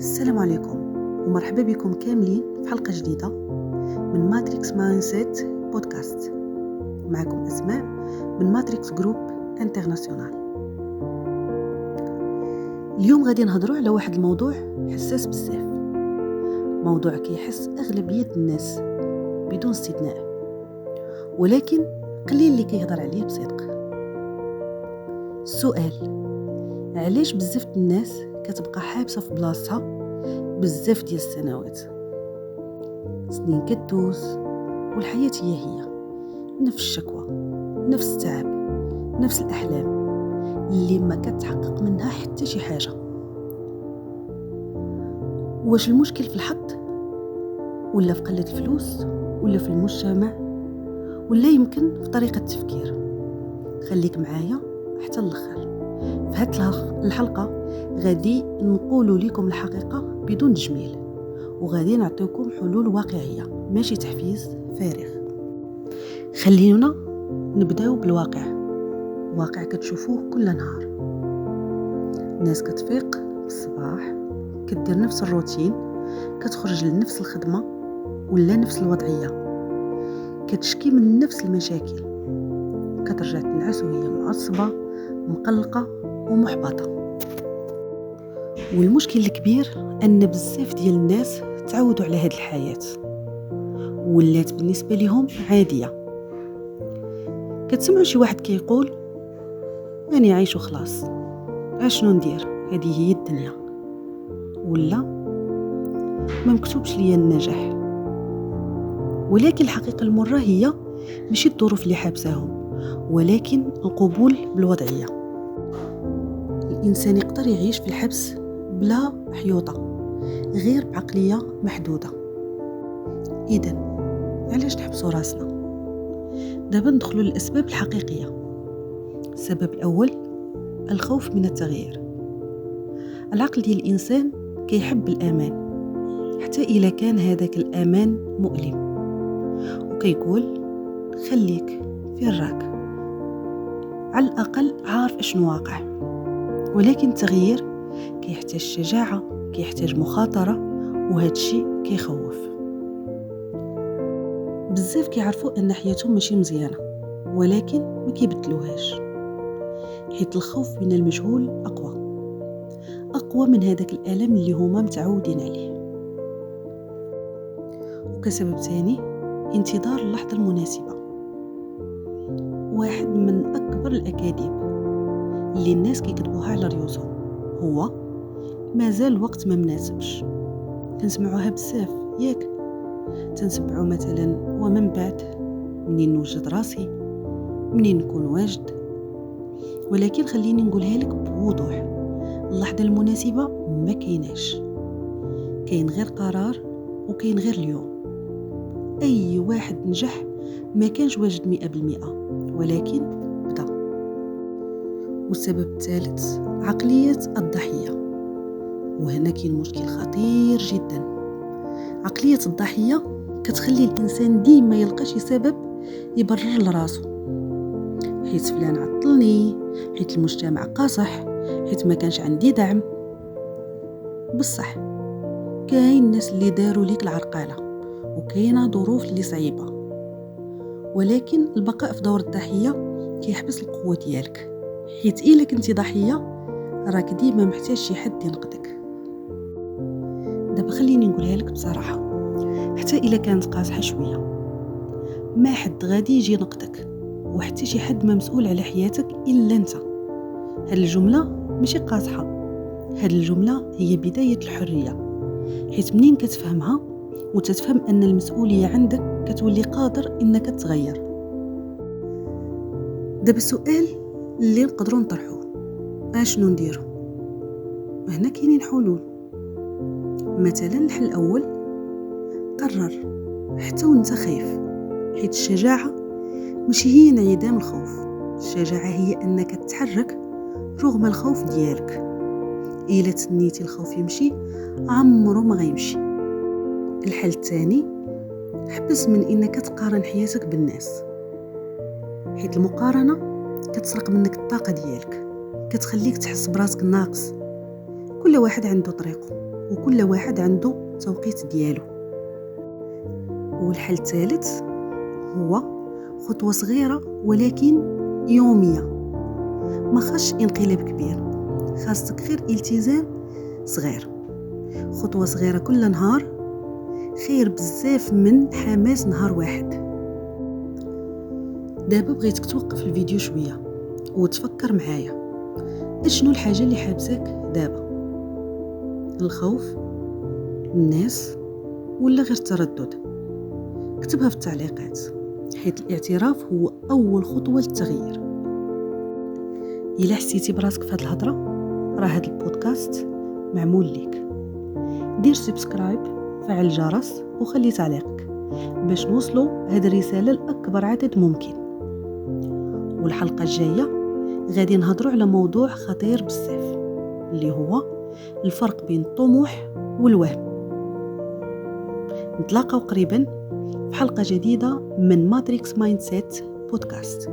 السلام عليكم ومرحبا بكم كاملين في حلقة جديدة من ماتريكس مايندسيت بودكاست. معكم أسماء من ماتريكس جروب انترناسيونال. اليوم غادي نهضروا على واحد الموضوع حساس بزاف، موضوع كيحس أغلبية الناس بدون استثناء، ولكن قليل اللي كيهضر عليه بصدق. السؤال: علاش بزاف الناس كتبقى حابسة في بلاصتها بزاف ديال السنوات؟ سنين كدوز والحياة هي نفس الشكوى، نفس التعب، نفس الأحلام اللي ما كتحقق منها حتى شي حاجة. واش المشكل في الحظ، ولا في قلة الفلوس، ولا في المجتمع، ولا يمكن في طريقة التفكير؟ خليك معايا حتى الاخر. في هاد الحلقة غادي نقولوا لكم الحقيقة بدون تجميل، وغادي نعطيكم حلول واقعية ماشي تحفيز فارغ. خلينا نبداو بالواقع، واقع كتشوفوه كل نهار. ناس كتفيق في الصباح، كدير نفس الروتين، كتخرج لنفس الخدمة ولا نفس الوضعية، كتشكي من نفس المشاكل، كترجع تنعس وهي معصبة مقلقة ومحبطة. والمشكل الكبير أن بزاف ديال الناس تعودوا على هذه الحياة، ولات بالنسبة لهم عادية. كتسمعوا شي واحد كيقول أنا عايش وخلاص، أشنو ندير، هذه هي الدنيا، ولا ما مكتوبش ليا النجاح. ولكن الحقيقة المرة هي ماشي الظروف اللي حابساهم، ولكن القبول بالوضعية. الإنسان يقدر يعيش في الحبس بلا حيوطة، غير بعقلية محدودة. إذن علاش نحبسوا راسنا؟ دابا ندخلوا للأسباب الحقيقية. السبب الأول: الخوف من التغيير. العقل ديال الإنسان كيحب الأمان، حتى إلا كان هذاك الأمان مؤلم، وكيقول خليك في راك، على الأقل عارف أشنو واقع. ولكن التغيير كيحتاج شجاعة، كيحتاج مخاطرة، وهذا الشيء كيخوف. بزاف كيعرفوا أن حياتهم ماشي مزيانة، ولكن ما كيبدلوهاش، حيت الخوف من المجهول أقوى من هذاك الألم اللي هما متعودين عليه. وكسبب ثاني: انتظار اللحظة المناسبة. واحد من أكبر الأكاذيب اللي الناس كيكذبوها على ريوسهم هو مازال الوقت ما مناسبش. كنسمعوها بزاف ياك؟ تنسمعوا مثلا ومن بعد، منين نوجد راسي، منين نكون واجد. ولكن خليني نقولها لك بوضوح، اللحظة المناسبة ما كايناش، كاين غير قرار، وكاين غير اليوم. أي واحد نجح ما كانش واجد 100%، ولكن بدا. والسبب الثالث: عقلية الضحية. وهنا كاين مشكل خطير جدا. عقلية الضحية كتخلي الإنسان ديما يلقى شي سبب يبرر لراسو، حيت فلان عطلني، حيت المجتمع قاصح، حيت ما كانش عندي دعم. بصح كاين الناس اللي داروا ليك العرقالة، وكاينه ظروف اللي صعيبة، ولكن البقاء في دور الضحية كيحبس القوة ديالك، حيت إلا كنتي ضحية راك ديما محتاج شي حد ينقذك. دابا خليني نقولها لك بصراحة، حتى إلا كانت قاصحة شوية، ما حد غادي يجي ينقذك، وحتى شي حد ما مسؤول على حياتك إلا أنت. هاد الجملة ماشي قاصحة، هاد الجملة هي بداية الحرية، حيت منين كتفهمها وتتفهم أن المسؤولية عندك كتولي قادر إنك تغير. دابا السؤال اللي نقدروا نطرحوه: اشنو نديرو؟ هنا كاينين حلول. مثلا الحل الأول: قرر حتى وانت خايف، حيت الشجاعة ماشي هي انعدام الخوف، الشجاعة هي أنك تتحرك رغم الخوف ديالك. إلا تسنيتي الخوف يمشي عمره ما غيمشي. الحل الثاني: حبس من انك تقارن حياتك بالناس، حيت المقارنة كتسرق منك الطاقة ديالك، كتخليك تحس براسك ناقص. كل واحد عنده طريقه، وكل واحد عنده توقيت ديالو. والحل الثالث هو خطوة صغيرة ولكن يومية، ما خاصش انقلاب كبير، خاصك غير التزام صغير. خطوة صغيرة كل نهار خير بزاف من حماس نهار واحد. دابا بغيتك توقف الفيديو شوية وتفكر معايا، اشنو الحاجة اللي حابساك دابا؟ الخوف، الناس، ولا غير التردد؟ اكتبها في التعليقات، حيث الاعتراف هو أول خطوة للتغيير. إلا حسيتي براسك في هذه الهضرة، راه هذا البودكاست معمول ليك. دير سبسكرايب، فعل الجرس، وخلي تعليقك باش نوصلوا هذه الرسالة لأكبر عدد ممكن. والحلقة الجاية غادي نهضروا على موضوع خطير بزاف، اللي هو الفرق بين الطموح والوهم. نتلاقاو قريبا في حلقة جديدة من ماتريكس مايندسيت بودكاست.